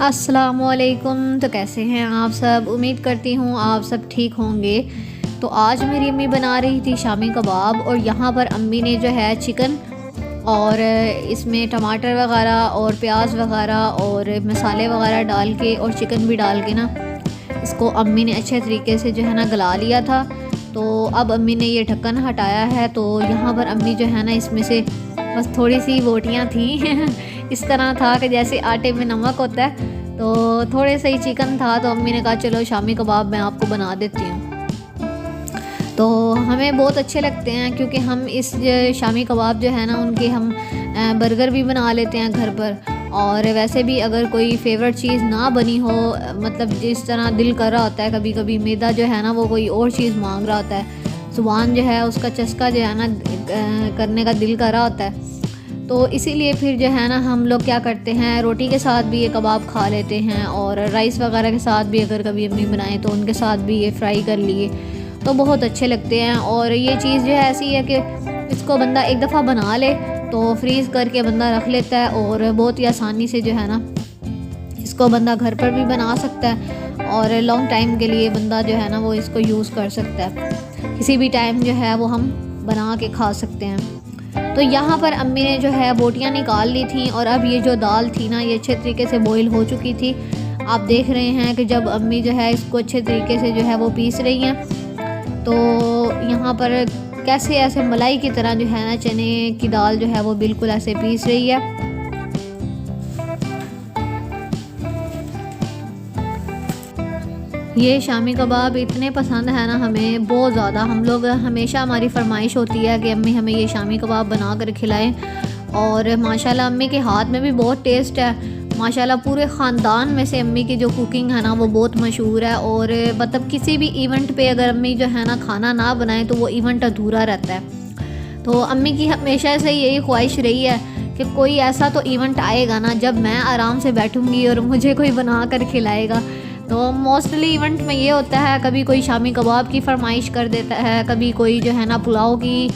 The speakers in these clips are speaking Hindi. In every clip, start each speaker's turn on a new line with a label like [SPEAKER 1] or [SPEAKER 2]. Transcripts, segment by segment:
[SPEAKER 1] अस्सलामुअलैकुम। तो कैसे हैं आप सब? उम्मीद करती हूँ आप सब ठीक होंगे। तो आज मेरी अम्मी बना रही थी शामी कबाब और यहाँ पर अम्मी ने जो है चिकन और इसमें टमाटर वगैरह और प्याज वगैरह और मसाले वगैरह डाल के और चिकन भी डाल के ना इसको अम्मी ने अच्छे तरीके से जो है ना गला लिया था। तो अब अम्मी ने ये ढक्कन हटाया है। तो यहाँ पर अम्मी जो है ना इसमें से बस थोड़ी सी बोटियाँ थी इस तरह था कि जैसे आटे में नमक होता है, तो थोड़े से ही चिकन था। तो अम्मी ने कहा चलो शामी कबाब मैं आपको बना देती हूँ। तो हमें बहुत अच्छे लगते हैं क्योंकि हम इस शामी कबाब जो है ना उनके हम बर्गर भी बना लेते हैं घर पर। और वैसे भी अगर कोई फेवरेट चीज़ ना बनी हो, मतलब जिस तरह दिल कर रहा होता है, कभी कभी मैदा जो है ना वो कोई और चीज़ मांग रहा होता है, ज़ुबान जो है उसका चस्का जो है ना करने का दिल कर रहा होता है। तो इसीलिए फिर जो है ना हम लोग क्या करते हैं, रोटी के साथ भी ये कबाब खा लेते हैं और राइस वगैरह के साथ भी अगर कभी अम्मी बनाएं तो उनके साथ भी ये फ्राई कर लिए तो बहुत अच्छे लगते हैं। और ये चीज़ जो है ऐसी है कि इसको बंदा एक दफ़ा बना ले तो फ्रीज़ करके बंदा रख लेता है और बहुत ही आसानी से जो है ना इसको बंदा घर पर भी बना सकता है और लॉन्ग टाइम के लिए बंदा जो है ना वो इसको यूज़ कर सकता है। किसी भी टाइम जो है वो हम बना के खा सकते हैं। तो यहाँ पर अम्मी ने जो है बोटियाँ निकाल ली थी और अब ये जो दाल थी ना ये अच्छे तरीके से बॉईल हो चुकी थी। आप देख रहे हैं कि जब अम्मी जो है इसको अच्छे तरीके से जो है वो पीस रही हैं तो यहाँ पर कैसे ऐसे मलाई की तरह जो है ना चने की दाल जो है वो बिल्कुल ऐसे पीस रही है। ये शामी कबाब इतने पसंद है ना हमें, बहुत ज़्यादा। हम लोग हमेशा हमारी फरमाइश होती है कि अम्मी हमें ये शामी कबाब बना कर खिलाएं। और माशाल्लाह अम्मी के हाथ में भी बहुत टेस्ट है। माशाल्लाह पूरे ख़ानदान में से अम्मी की जो कुकिंग है ना वो बहुत मशहूर है। और मतलब किसी भी इवेंट पे अगर अम्मी जो है ना खाना ना बनाए तो वो इवेंट अधूरा रहता है। तो अम्मी की हमेशा से यही ख्वाहिश रही है कि कोई ऐसा तो इवेंट आएगा ना जब मैं आराम से बैठूँगी और मुझे कोई बना कर खिलाएगा। तो मोस्टली इवेंट में ये होता है, कभी कोई शामी कबाब की फरमाइश कर देता है, कभी कोई जो है ना पुलाव की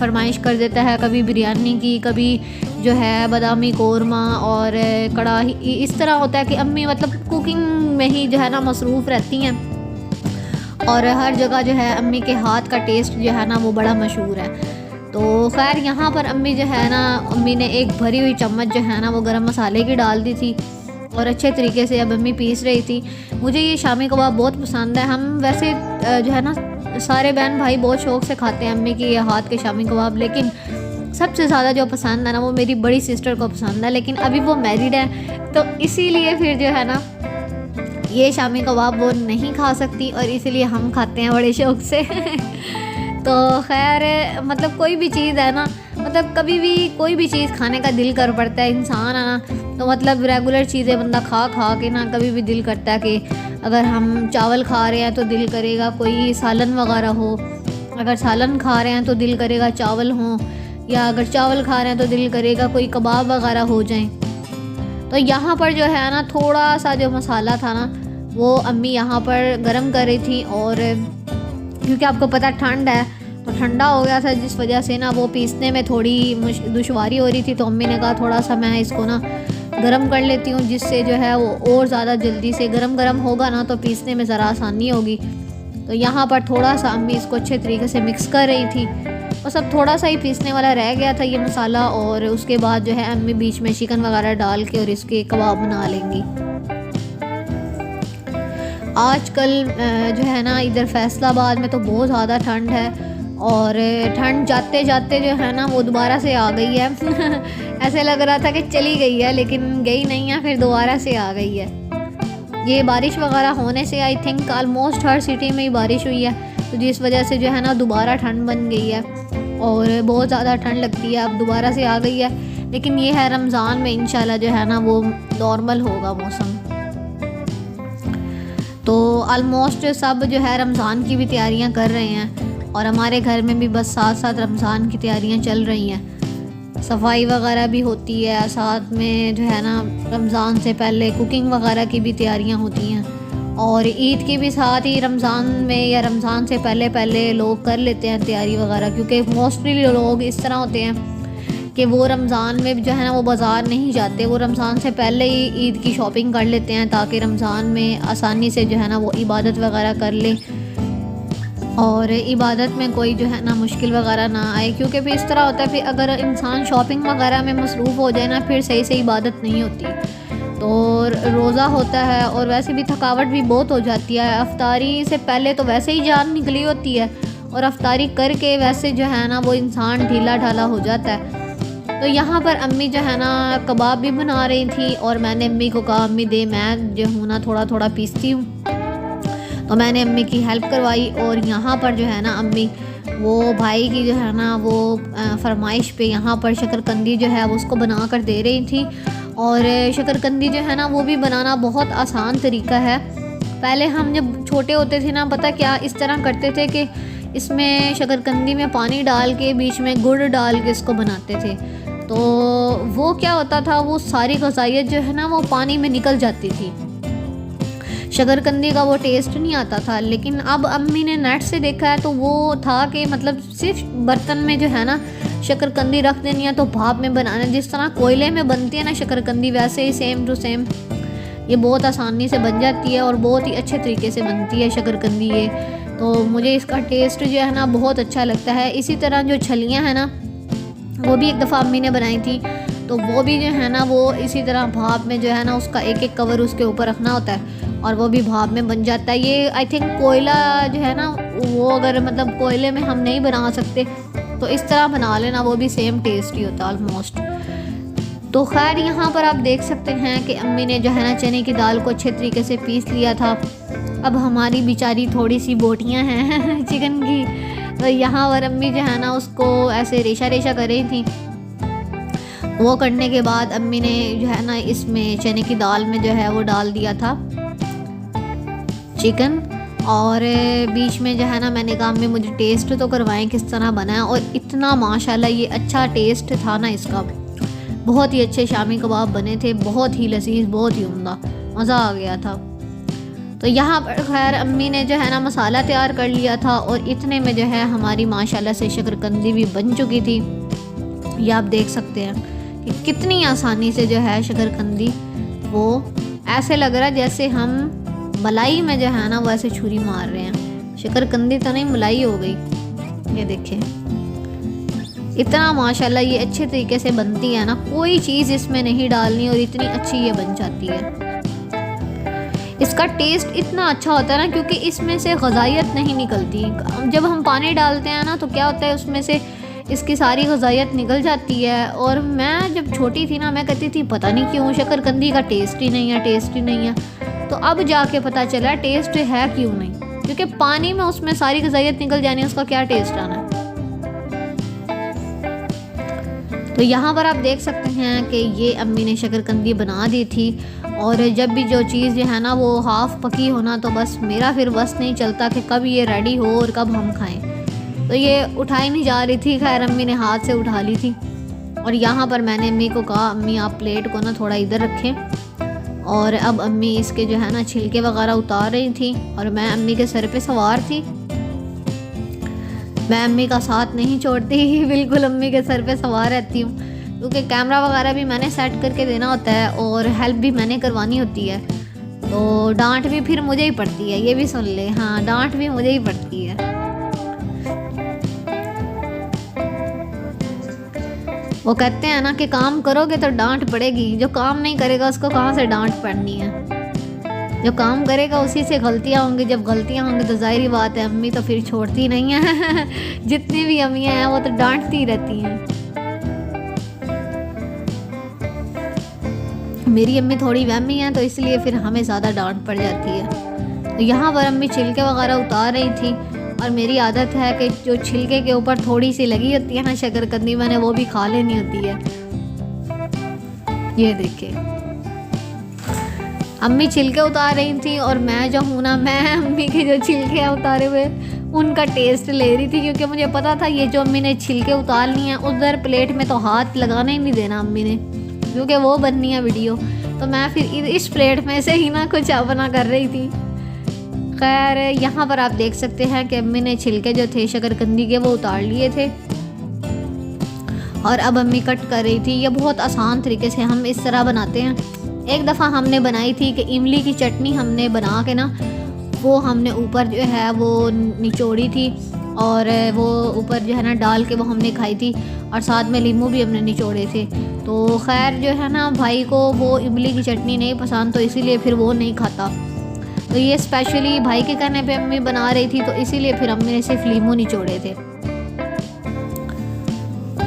[SPEAKER 1] फरमाइश कर देता है, कभी बिरयानी की, कभी जो है बादामी कोरमा और कढ़ाई। इस तरह होता है कि अम्मी मतलब कुकिंग में ही जो है ना मसरूफ़ रहती हैं और हर जगह जो है अम्मी के हाथ का टेस्ट जो है ना वो बड़ा मशहूर है। तो खैर यहाँ पर अम्मी जो है ना अम्मी ने एक भरी हुई चम्मच जो है ना वो गरम मसाले की डाल दी थी और अच्छे तरीके से अब अम्मी पीस रही थी। मुझे ये शामी कबाब बहुत पसंद है। हम वैसे जो है ना सारे बहन भाई बहुत शौक़ से खाते हैं अम्मी की ये हाथ के शामी कबाब, लेकिन सबसे ज़्यादा जो पसंद है ना वो मेरी बड़ी सिस्टर को पसंद है, लेकिन अभी वो मैरिड है तो इसीलिए फिर जो है ना ये शामी कबाब वो नहीं खा सकती और इसीलिए हम खाते हैं बड़े शौक़ से तो खैर मतलब कोई भी चीज़ है ना, मतलब कभी भी कोई भी चीज़ खाने का दिल कर पड़ता है इंसान है ना। तो मतलब रेगुलर चीज़ें बंदा खा खा के ना कभी भी दिल करता है कि अगर हम चावल खा रहे हैं तो दिल करेगा कोई सालन वगैरह हो, अगर सालन खा रहे हैं तो दिल करेगा चावल हो, या अगर चावल खा रहे हैं तो दिल करेगा कोई कबाब वगैरह हो जाए। तो यहाँ पर जो है ना थोड़ा सा जो मसाला था ना वो अम्मी यहाँ पर गरम कर रही थी और क्योंकि आपको पता ठंड है तो ठंडा हो गया था जिस वजह से ना वो पीसने में थोड़ी दुश्वारी हो रही थी। तो अम्मी ने कहा थोड़ा सा मैं इसको ना गरम कर लेती हूँ जिससे जो है वो और ज़्यादा जल्दी से गरम होगा ना तो पीसने में ज़रा आसानी होगी। तो यहाँ पर थोड़ा सा अम्मी इसको अच्छे तरीके से मिक्स कर रही थी और सब थोड़ा सा ही पीसने वाला रह गया था ये मसाला। और उसके बाद जो है अम्मी बीच में चिकन वगैरह डाल के और इसके कबाब बना लेंगी। आजकल जो है ना इधर फैसलाबाद में तो बहुत ज़्यादा ठंड है और ठंड जाते जाते जो है ना वो दोबारा से आ गई है ऐसे लग रहा था कि चली गई है लेकिन गई नहीं है, फिर दोबारा से आ गई है। ये बारिश वगैरह होने से I think almost her city में ही बारिश हुई है तो जिस वजह से जो है ना दोबारा ठंड बन गई है और बहुत ज़्यादा ठंड लगती है, अब दोबारा से आ गई है। लेकिन ये है रमज़ान में इंशाल्लाह जो है ना वो नॉर्मल होगा मौसम। तो ऑलमोस्ट सब जो है रमज़ान की भी तैयारियां कर रहे हैं और हमारे घर में भी बस साथ साथ रमज़ान की तैयारियां चल रही हैं। सफाई वगैरह भी होती है, साथ में जो है ना रमज़ान से पहले कुकिंग वगैरह की भी तैयारियां होती हैं और ईद की भी साथ ही रमज़ान में या रमज़ान से पहले पहले लोग कर लेते हैं तैयारी वगैरह, क्योंकि मोस्टली लोग इस तरह होते हैं कि वो रमज़ान में जो है ना वो बाज़ार नहीं जाते, वो रमज़ान से पहले ही ईद की शॉपिंग कर लेते हैं ताकि रमज़ान में आसानी से जो है ना वो इबादत वगैरह कर ले और इबादत में कोई जो है ना मुश्किल वगैरह ना आए। क्योंकि फिर इस तरह होता है, फिर अगर इंसान शॉपिंग वगैरह में मसरूफ़ हो जाए ना, फिर सही से इबादत नहीं होती। तो रोज़ा होता है और वैसे भी थकावट भी बहुत हो जाती है। अफ्तारी से पहले तो वैसे ही जान निकली होती है और अफ्तारी करके वैसे जो है ना वो इंसान ढीला ढाला हो जाता है। तो यहाँ पर अम्मी जो है ना कबाब भी बना रही थी और मैंने अम्मी को कहा अम्मी दे, मैं जो हूँ ना थोड़ा थोड़ा पीसती हूँ। तो मैंने अम्मी की हेल्प करवाई और यहाँ पर जो है ना अम्मी वो भाई की जो है ना वो फरमाइश पे यहाँ पर शकरकंदी जो है वो उसको बना कर दे रही थी। और शकरकंदी जो है ना वो भी बनाना बहुत आसान तरीका है। पहले हम जब छोटे होते थे ना, पता क्या इस तरह करते थे कि इसमें शकरकंदी में पानी डाल के बीच में गुड़ डाल के इसको बनाते थे। तो वो क्या होता था, वो सारी ग़ज़ाइयत जो है ना वो पानी में निकल जाती थी, शकरकंदी का वो टेस्ट नहीं आता था। लेकिन अब अम्मी ने नेट से देखा है तो वो था कि मतलब सिर्फ बर्तन में जो है ना शकरकंदी रख देनी है तो भाप में बनाना, जिस तरह कोयले में बनती है ना शकरकंदी वैसे ही सेम टू सेम ये बहुत आसानी से बन जाती है और बहुत ही अच्छे तरीके से बनती है शकरकंदी ये। तो मुझे इसका टेस्ट जो है ना बहुत अच्छा लगता है। इसी तरह जो छलियाँ हैं ना वो भी एक दफ़ा अम्मी ने बनाई थी, तो वो भी जो है ना वो इसी तरह भाप में जो है ना उसका एक एक कवर उसके ऊपर रखना होता है और वो भी भाप में बन जाता है। ये आई थिंक कोयला जो है ना वो अगर मतलब कोयले में हम नहीं बना सकते तो इस तरह बना लेना, वो भी सेम टेस्ट ही होता है ऑलमोस्ट। तो खैर यहाँ पर आप देख सकते हैं कि अम्मी ने जो है ना चने की दाल को अच्छे तरीके से पीस लिया था। अब हमारी बेचारी थोड़ी सी बोटियाँ हैं चिकन की, तो यहाँ पर अम्मी जो है ना उसको ऐसे रेशा रेशा कर रही थी। वो करने के बाद अम्मी ने जो है ना इसमें चने की दाल में जो है वो डाल दिया था चिकन और बीच में जो है ना मैंने कहा अम्मी मुझे टेस्ट तो करवाएं किस तरह बना है। और इतना माशाल्लाह ये अच्छा टेस्ट था ना इसका, बहुत ही अच्छे शामी कबाब बने थे, बहुत ही लजीज, बहुत ही उम्दा, मज़ा आ गया था। तो यहाँ पर खैर अम्मी ने जो है ना मसाला तैयार कर लिया था और इतने में जो है हमारी माशाल्लाह से शकरकंदी भी बन चुकी थी। ये आप देख सकते हैं कि कितनी आसानी से जो है शकरकंदी वो ऐसे लग रहा है जैसे हम मलाई में जो है ना वो ऐसे छुरी मार रहे हैं। शकरकंदी तो नहीं मलाई हो गई, ये देखें इतना माशाल्लाह ये अच्छे तरीके से बनती है ना, कोई चीज़ इसमें नहीं डालनी और इतनी अच्छी ये बन जाती है। इसका टेस्ट इतना अच्छा होता है ना क्योंकि इसमें से ग़ज़ाइयत नहीं निकलती। जब हम पानी डालते हैं ना तो क्या होता है उसमें से इसकी सारी ग़ज़ाइयत निकल जाती है। और मैं जब छोटी थी ना मैं कहती थी पता नहीं क्यों शकरकंदी का टेस्ट ही नहीं है, टेस्ट ही नहीं है। तो अब जाके पता चला टेस्ट है क्यों नहीं, क्योंकि पानी में उसमें सारी ग़ज़ाइयत निकल जानी है, उसका क्या टेस्ट आना है। तो यहाँ पर आप देख सकते हैं कि ये अम्मी ने शकरकंदी बना दी थी। और जब भी जो चीज़ जो है ना वो हाफ़ पकी होना तो बस मेरा फिर बस नहीं चलता कि कब ये रेडी हो और कब हम खाएं। तो ये उठाई नहीं जा रही थी, खैर अम्मी ने हाथ से उठा ली थी। और यहाँ पर मैंने अम्मी को कहा अम्मी आप प्लेट को ना थोड़ा इधर रखें। और अब अम्मी इसके जो है ना छिलके वगैरह उतार रही थी और मैं अम्मी के सर पे सवार थी। मैं अम्मी का साथ नहीं छोड़ती, बिल्कुल अम्मी के सर पे सवार रहती हूँ क्योंकि कैमरा वगैरह भी मैंने सेट करके देना होता है और हेल्प भी मैंने करवानी होती है। तो डांट भी फिर मुझे ही पड़ती है, ये भी सुन ले, हाँ डांट भी मुझे ही पड़ती है। वो कहते हैं ना कि काम करोगे तो डांट पड़ेगी, जो काम नहीं करेगा उसको कहाँ से डांट पड़नी है। जो काम करेगा उसी से गलतियाँ होंगी, जब गलतियाँ होंगी तो जाहिर बात है अम्मी तो फिर छोड़ती नहीं है जितनी भी अम्मियाँ हैं वो तो डांटती रहती हैं। मेरी अम्मी थोड़ी वहमी है तो इसलिए फिर हमें ज़्यादा डांट पड़ जाती है। तो यहाँ पर अम्मी छिलके वगैरह उतार रही थी और मेरी आदत है कि जो छिलके के ऊपर थोड़ी सी लगी होती है ना शकरकंदी, मैंने वो भी खा लेनी होती है। ये देखिए अम्मी छिलके उतार रही थी और मैं जो हूँ ना मैं अम्मी के जो छिलके हैं उतारे हुए उनका टेस्ट ले रही थी, क्योंकि मुझे पता था ये जो अम्मी ने छिलके उतार लिए हैं उधर प्लेट में तो हाथ लगाना ही नहीं देना अम्मी ने, क्योंकि वो बननी है वीडियो। तो मैं फिर इस प्लेट में से ही ना कुछ अपना कर रही थी। खैर यहाँ पर आप देख सकते हैं कि अम्मी ने छिलके जो थे शकरकंदी के वो उतार लिए थे और अब अम्मी कट कर रही थी। ये बहुत आसान तरीके से हम इस तरह बनाते हैं। एक दफ़ा हमने बनाई थी कि इमली की चटनी हमने बना के ना वो हमने ऊपर जो है वो निचोड़ी थी और वो ऊपर जो है ना डाल के वो हमने खाई थी, और साथ में नींबू भी हमने निचोड़े थे। तो खैर जो है ना भाई को वो इमली की चटनी नहीं पसंद, तो इसीलिए फिर वो नहीं खाता। तो ये स्पेशली भाई के कहने पे अम्मी बना रही थी, तो इसीलिए फिर अम्मी ने सिर्फ नींबू निचोड़े थे।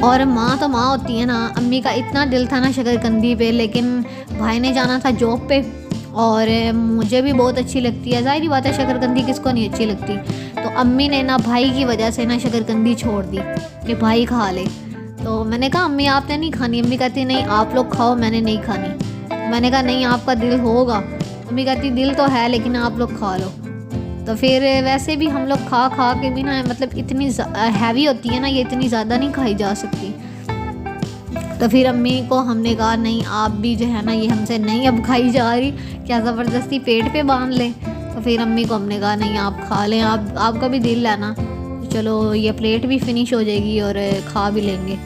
[SPEAKER 1] और माँ तो माँ होती है ना, अम्मी का इतना दिल था ना शकरकंदी पे, लेकिन भाई ने जाना था जॉब पे और मुझे भी बहुत अच्छी लगती है, ज़ाहिर बात है शकरकंदी किसको नहीं अच्छी लगती। तो अम्मी ने ना भाई की वजह से ना शकरकंदी छोड़ दी कि भाई खा ले। तो मैंने कहा अम्मी आपने नहीं खानी। अम्मी कहती नहीं आप लोग खाओ, मैंने नहीं खानी। मैंने कहा नहीं आपका दिल होगा। अम्मी कहती दिल तो है लेकिन आप लोग खा लो। तो फिर वैसे भी हम लोग खा खा के भी ना मतलब इतनी हैवी होती है ना, ये इतनी ज़्यादा नहीं खाई जा सकती। तो फिर अम्मी को हमने कहा नहीं आप भी जो है ना ये हमसे नहीं अब खाई जा रही, क्या ज़बरदस्ती पेट पे बांध लें। तो फिर अम्मी को हमने कहा नहीं आप खा लें, आपका भी दिल है ना, चलो ये प्लेट भी फिनिश हो जाएगी और खा भी लेंगे।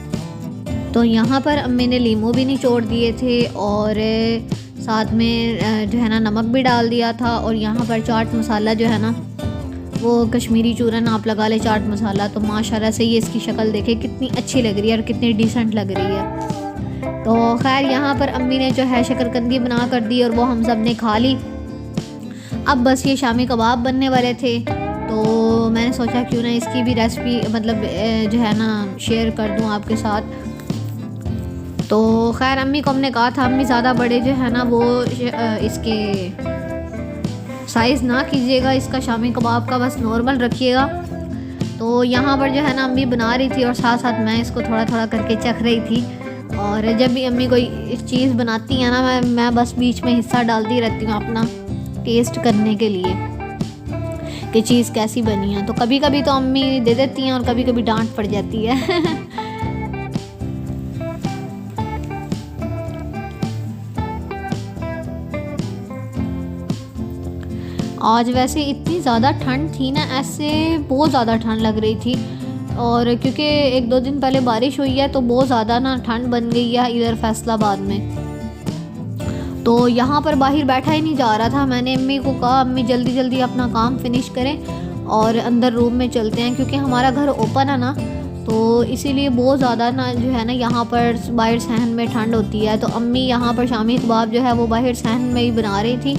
[SPEAKER 1] तो यहाँ पर अम्मी ने नींबू भी निचोड़ दिए थे और साथ में जो है ना नमक भी डाल दिया था। और यहाँ पर चाट मसाला जो है ना वो कश्मीरी चूरन आप लगा ले चाट मसाला, तो माशाल्लाह से ये इसकी शक्ल देखे कितनी अच्छी लग रही है और कितनी डिसेंट लग रही है। तो खैर यहाँ पर अम्मी ने जो है शकरकंदी बना कर दी और वो हम सब ने खा ली। अब बस ये शामी कबाब बनने वाले थे, तो मैंने सोचा क्यों ना इसकी भी रेसिपी मतलब जो है ना शेयर कर दूँ आपके साथ। तो खैर अम्मी को हमने कहा था अम्मी ज़्यादा बड़े जो है ना वो इसके साइज़ ना कीजिएगा, इसका शामी कबाब का बस नॉर्मल रखिएगा। तो यहाँ पर जो है ना अम्मी बना रही थी और साथ साथ मैं इसको थोड़ा थोड़ा करके चख रही थी। और जब भी अम्मी कोई चीज़ बनाती है ना मैं बस बीच में हिस्सा डालती रहती हूँ अपना टेस्ट करने के लिए कि चीज़ कैसी बनी है। तो कभी कभी तो अम्मी दे देती हैं और कभी कभी डांट पड़ जाती है। आज वैसे इतनी ज़्यादा ठंड थी ना, ऐसे बहुत ज़्यादा ठंड लग रही थी। और क्योंकि 1-2 दिन पहले बारिश हुई है तो बहुत ज़्यादा ना ठंड बन गई है इधर फैसलाबाद में। तो यहाँ पर बाहर बैठा ही नहीं जा रहा था। मैंने अम्मी को कहा अम्मी जल्दी जल्दी अपना काम फिनिश करें और अंदर रूम में चलते हैं, क्योंकि हमारा घर ओपन है ना, तो इसीलिए बहुत ज़्यादा ना जो है ना यहाँ पर बाहर सहन में ठंड होती है। तो अम्मी यहाँ पर शामी कबाब जो है वो बाहर सहन में ही बना रही थी।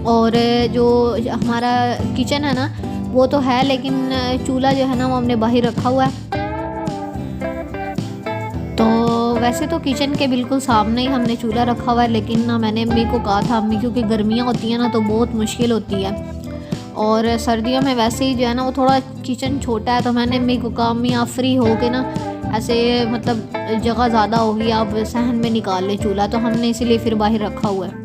[SPEAKER 1] और जो हमारा किचन है ना वो तो है, लेकिन चूल्हा जो है ना वो हमने बाहर रखा हुआ है। तो वैसे तो किचन के बिल्कुल सामने ही हमने चूल्हा रखा हुआ है, लेकिन ना मैंने अम्मी को कहा था अम्मी क्योंकि गर्मियाँ होती हैं ना तो बहुत मुश्किल होती है, और सर्दियों में वैसे ही जो है ना वो थोड़ा किचन छोटा है। तो मैंने अम्मी को कहा अम्मी आप फ्री हो के ना ऐसे मतलब जगह ज़्यादा होगी आप सहन में निकाल ले चूल्हा, तो हमने इसीलिए फिर बाहर रखा हुआ है।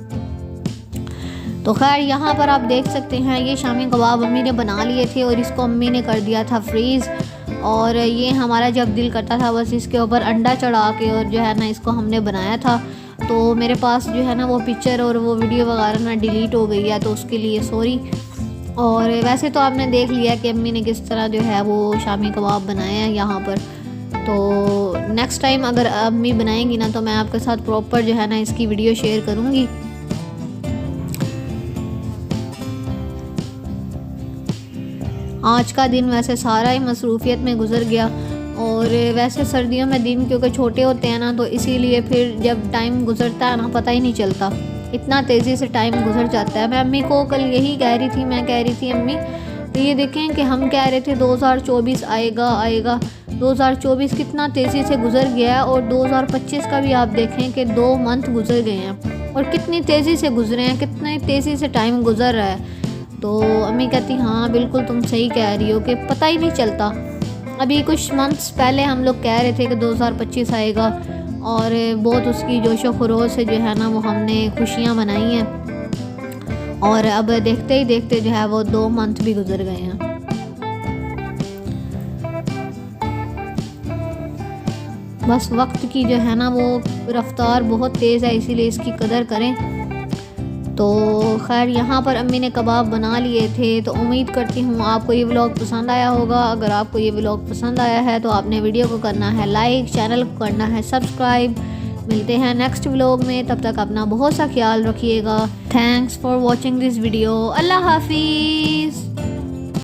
[SPEAKER 1] तो खैर यहाँ पर आप देख सकते हैं ये शामी कबाब अम्मी ने बना लिए थे और इसको अम्मी ने कर दिया था फ्रीज़। और ये हमारा जब दिल करता था बस इसके ऊपर अंडा चढ़ा के और जो है ना इसको हमने बनाया था। तो मेरे पास जो है ना वो पिक्चर और वो वीडियो वगैरह ना डिलीट हो गई है, तो उसके लिए सॉरी। और वैसे तो आपने देख लिया कि अम्मी ने किस तरह जो है वो शामी कबाब बनाए हैं यहाँ पर। तो नेक्स्ट टाइम अगर अम्मी बनाएंगी ना तो मैं आपके साथ प्रॉपर जो है ना इसकी वीडियो शेयर करूँगी। आज का दिन वैसे सारा ही मसरूफ़ियत में गुजर गया, और वैसे सर्दियों में दिन क्योंकि छोटे होते हैं ना तो इसीलिए फिर जब टाइम गुजरता है ना पता ही नहीं चलता, इतना तेज़ी से टाइम गुजर जाता है। मैं अम्मी को कल यही कह रही थी, मैं कह रही थी अम्मी तो ये देखें कि हम कह रहे थे 2024 आएगा आएगा, 2024 कितना तेज़ी से गुजर गया है, और 2025 का भी आप देखें कि 2 मंथ गुजर गए हैं और कितनी तेज़ी से गुजरे हैं, कितनी तेज़ी से टाइम गुजर रहा है। तो अम्मी कहती हाँ बिल्कुल तुम सही कह रही हो कि पता ही नहीं चलता। अभी कुछ मंथ्स पहले हम लोग कह रहे थे कि 2025 आएगा, और बहुत उसकी जोशो खरोश से जो है ना वो हमने खुशियाँ मनाई हैं, और अब देखते ही देखते जो है वो 2 मंथ भी गुजर गए हैं। बस वक्त की जो है ना वो रफ्तार बहुत तेज़ है, इसीलिए इसकी कदर करें। तो खैर यहाँ पर अम्मी ने कबाब बना लिए थे। तो उम्मीद करती हूँ आपको ये व्लॉग पसंद आया होगा। अगर आपको ये व्लॉग पसंद आया है तो आपने वीडियो को करना है लाइक, चैनल को करना है सब्सक्राइब। मिलते हैं नेक्स्ट व्लॉग में, तब तक अपना बहुत सा ख्याल रखिएगा। Thanks for watching this video. अल्लाह हाफिज़।